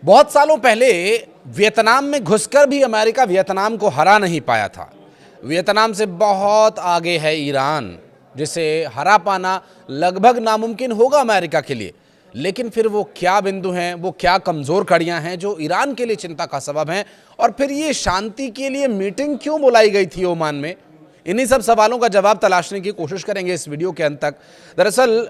बहुत सालों पहले वियतनाम में घुसकर भी अमेरिका वियतनाम को हरा नहीं पाया था। वियतनाम से बहुत आगे है ईरान, जिसे हरा पाना लगभग नामुमकिन होगा अमेरिका के लिए। लेकिन फिर वो क्या बिंदु हैं, वो क्या कमज़ोर कड़ियां हैं जो ईरान के लिए चिंता का सबब हैं, और फिर ये शांति के लिए मीटिंग क्यों बुलाई गई थी ओमान में? इन्हीं सब सवालों का जवाब तलाशने की कोशिश करेंगे इस वीडियो के अंत तक। दरअसल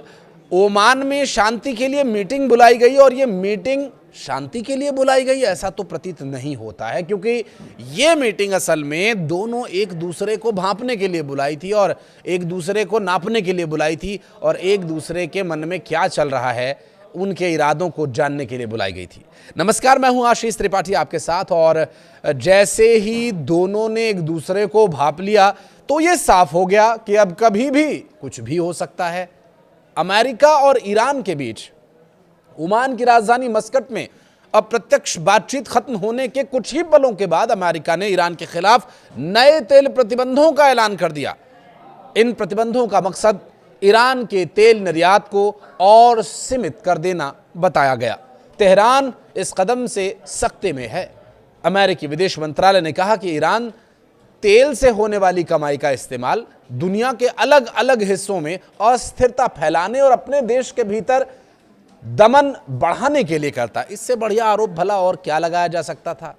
ओमान में शांति के लिए मीटिंग बुलाई गई, और ये मीटिंग शांति के लिए बुलाई गई ऐसा तो प्रतीत नहीं होता है, क्योंकि ये मीटिंग असल में दोनों एक दूसरे को भांपने के लिए बुलाई थी और एक दूसरे को नापने के लिए बुलाई थी, और एक दूसरे के मन में क्या चल रहा है उनके इरादों को जानने के लिए बुलाई गई थी। नमस्कार, मैं हूं आशीष त्रिपाठी आपके साथ। और जैसे ही दोनों ने एक दूसरे को भांप लिया तो ये साफ हो गया कि अब कभी भी कुछ भी हो सकता है। अमेरिका और ईरान के बीच ओमान की राजधानी मस्कट में अप्रत्यक्ष बातचीत खत्म होने के कुछ ही पलों के बाद अमेरिका ने ईरान के खिलाफ नए तेल प्रतिबंधों का ऐलान कर दिया। इन प्रतिबंधों का मकसद ईरान के तेल निर्यात को और सीमित कर देना बताया गया। तेहरान इस कदम से सख्ते में है। अमेरिकी विदेश मंत्रालय ने कहा कि ईरान तेल से होने वाली कमाई का इस्तेमाल दुनिया के अलग अलग हिस्सों में अस्थिरता फैलाने और अपने देश के भीतर दमन बढ़ाने के लिए करता। इससे बढ़िया आरोप भला और क्या लगाया जा सकता था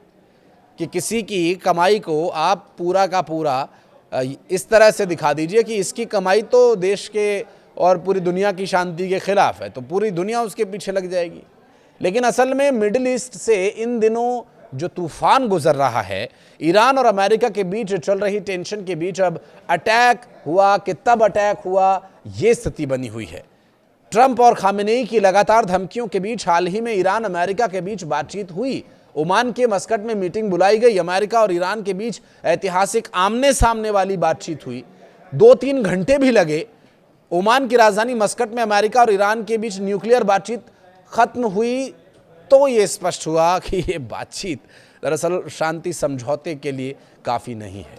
कि किसी की कमाई को आप पूरा का पूरा इस तरह से दिखा दीजिए कि इसकी कमाई तो देश के और पूरी दुनिया की शांति के खिलाफ है, तो पूरी दुनिया उसके पीछे लग जाएगी। लेकिन असल में मिडिल ईस्ट से इन दिनों जो तूफान गुजर रहा है, ईरान और अमेरिका के बीच चल रही टेंशन के बीच अब अटैक हुआ कि तब अटैक हुआ, ये स्थिति बनी हुई है। ट्रंप और खामेनेई की लगातार धमकियों के बीच हाल ही में ईरान अमेरिका के बीच बातचीत हुई। ओमान के मस्कट में मीटिंग बुलाई गई। अमेरिका और ईरान के बीच ऐतिहासिक आमने सामने वाली बातचीत हुई। 2-3 घंटे भी लगे। ओमान की राजधानी मस्कट में अमेरिका और ईरान के बीच न्यूक्लियर बातचीत खत्म हुई तो ये स्पष्ट हुआ कि ये बातचीत दरअसल शांति समझौते के लिए काफी नहीं है,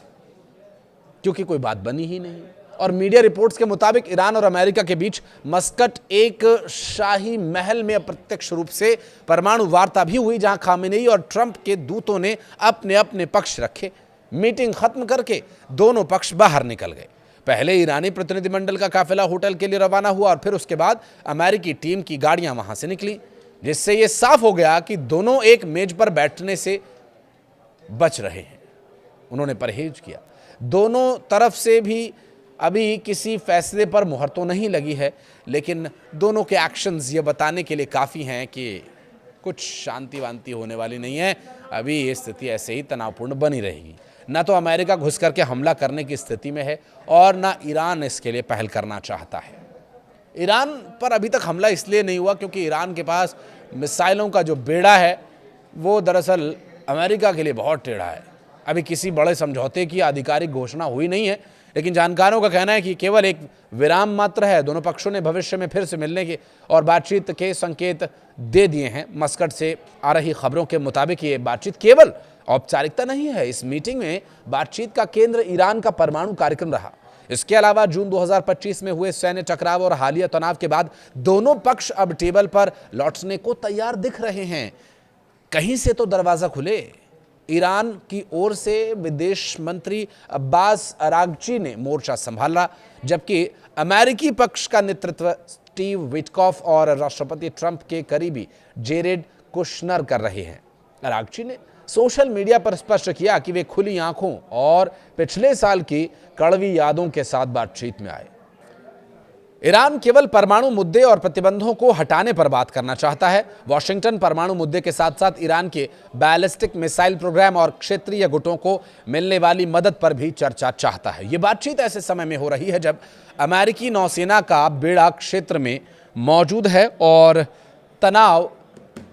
क्योंकि कोई बात बनी ही नहीं। और मीडिया रिपोर्ट्स के मुताबिक ईरान और अमेरिका के बीच मस्कट एक शाही महल में अप्रत्यक्ष रूप से परमाणु वार्ता भी हुई, जहां खामेनेई और ट्रंप के दूतों ने अपने अपने पक्ष रखे। मीटिंग खत्म करके दोनों पक्ष बाहर निकल गए। पहले ईरानी प्रतिनिधिमंडल का काफिला होटल के लिए रवाना हुआ और फिर उसके बाद अमेरिकी टीम की गाड़ियां वहां से निकली, जिससे यह साफ हो गया कि दोनों एक मेज पर बैठने से बच रहे हैं। उन्होंने परहेज किया। दोनों तरफ से भी अभी किसी फैसले पर मुहर तो नहीं लगी है, लेकिन दोनों के एक्शंस ये बताने के लिए काफ़ी हैं कि कुछ शांति वांति होने वाली नहीं है। अभी ये स्थिति ऐसे ही तनावपूर्ण बनी रहेगी। ना तो अमेरिका घुस करके हमला करने की स्थिति में है और ना ईरान इसके लिए पहल करना चाहता है। ईरान पर अभी तक हमला इसलिए नहीं हुआ क्योंकि ईरान के पास मिसाइलों का जो बेड़ा है वो दरअसल अमेरिका के लिए बहुत टेढ़ा है। अभी किसी बड़े समझौते की आधिकारिक घोषणा हुई नहीं है, लेकिन जानकारों का कहना है कि केवल एक विराम मात्र है। दोनों पक्षों ने भविष्य में फिर से मिलने के और बातचीत के संकेत दे दिए हैं। मस्कट से आ रही खबरों के मुताबिक ये बातचीत केवल औपचारिकता नहीं है। इस मीटिंग में बातचीत का केंद्र ईरान का परमाणु कार्यक्रम रहा। इसके अलावा जून 2025 में हुए सैन्य टकराव और हालिया तनाव के बाद दोनों पक्ष अब टेबल पर लौटने को तैयार दिख रहे हैं। कहीं से तो दरवाजा खुले। ईरान की ओर से विदेश मंत्री अब्बास अरागची ने मोर्चा संभाला, जबकि अमेरिकी पक्ष का नेतृत्व स्टीव विटकॉफ और राष्ट्रपति ट्रंप के करीबी जेरेड कुशनर कर रहे हैं। अरागची ने सोशल मीडिया पर स्पष्ट किया कि वे खुली आंखों और पिछले साल की कड़वी यादों के साथ बातचीत में आए। ईरान केवल परमाणु मुद्दे और प्रतिबंधों को हटाने पर बात करना चाहता है। वॉशिंगटन परमाणु मुद्दे के साथ साथ ईरान के बैलिस्टिक मिसाइल प्रोग्राम और क्षेत्रीय गुटों को मिलने वाली मदद पर भी चर्चा चाहता है। ये बातचीत ऐसे समय में हो रही है जब अमेरिकी नौसेना का बेड़ा क्षेत्र में मौजूद है और तनाव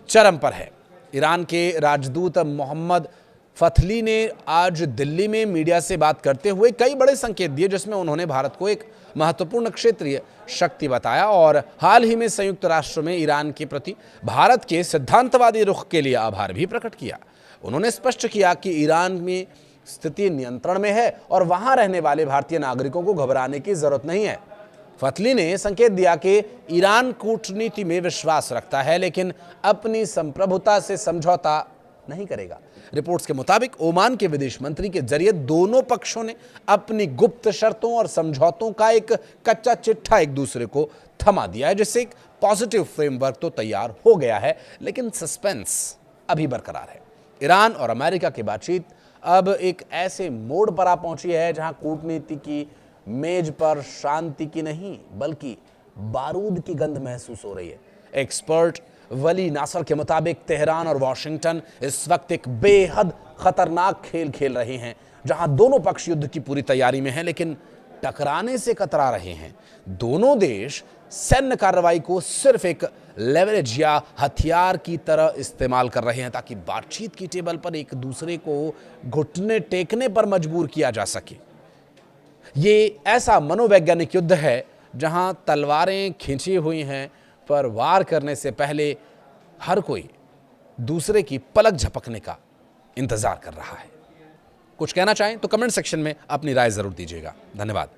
चरम पर है। ईरान के राजदूत मोहम्मद फथली ने आज दिल्ली में मीडिया से बात करते हुए कई बड़े संकेत दिए, जिसमें उन्होंने भारत को एक महत्वपूर्ण क्षेत्रीय शक्ति बताया और हाल ही में संयुक्त राष्ट्र में ईरान के प्रति भारत के सिद्धांतवादी रुख के लिए आभार भी प्रकट किया। उन्होंने स्पष्ट किया कि ईरान में स्थिति नियंत्रण में है और वहां रहने वाले भारतीय नागरिकों को घबराने की जरूरत नहीं है। फतली ने संकेत दिया कि ईरान कूटनीति में विश्वास रखता है लेकिन अपनी संप्रभुता से समझौता नहीं करेगा। रिपोर्ट्स के मुताबिक ओमान के विदेश मंत्री के जरिए दोनों पक्षों ने अपनी गुप्त शर्तों और समझौतों का एक कच्चा चिट्ठा एक दूसरे को थमा दिया है, जिससे एक पॉजिटिव फ्रेमवर्क तो तैयार हो गया है, लेकिन सस्पेंस अभी बरकरार है। ईरान और अमेरिका की बातचीत अब एक ऐसे मोड़ पर आ पहुंची है जहां कूटनीति की मेज पर शांति की नहीं बल्कि बारूद की गंध महसूस हो रही है। एक्सपर्ट वली नासर के मुताबिक तेहरान और वॉशिंगटन इस वक्त एक बेहद खतरनाक खेल खेल रहे हैं, जहां दोनों पक्ष युद्ध की पूरी तैयारी में हैं लेकिन टकराने से कतरा रहे हैं। दोनों देश सैन्य कार्रवाई को सिर्फ एक लेवरेज या हथियार की तरह इस्तेमाल कर रहे हैं ताकि बातचीत की टेबल पर एक दूसरे को घुटने टेकने पर मजबूर किया जा सके। ये ऐसा मनोवैज्ञानिक युद्ध है जहां तलवारें खींची हुई हैं, पर वार करने से पहले हर कोई दूसरे की पलक झपकने का इंतजार कर रहा है। कुछ कहना चाहें तो कमेंट सेक्शन में अपनी राय जरूर दीजिएगा। धन्यवाद।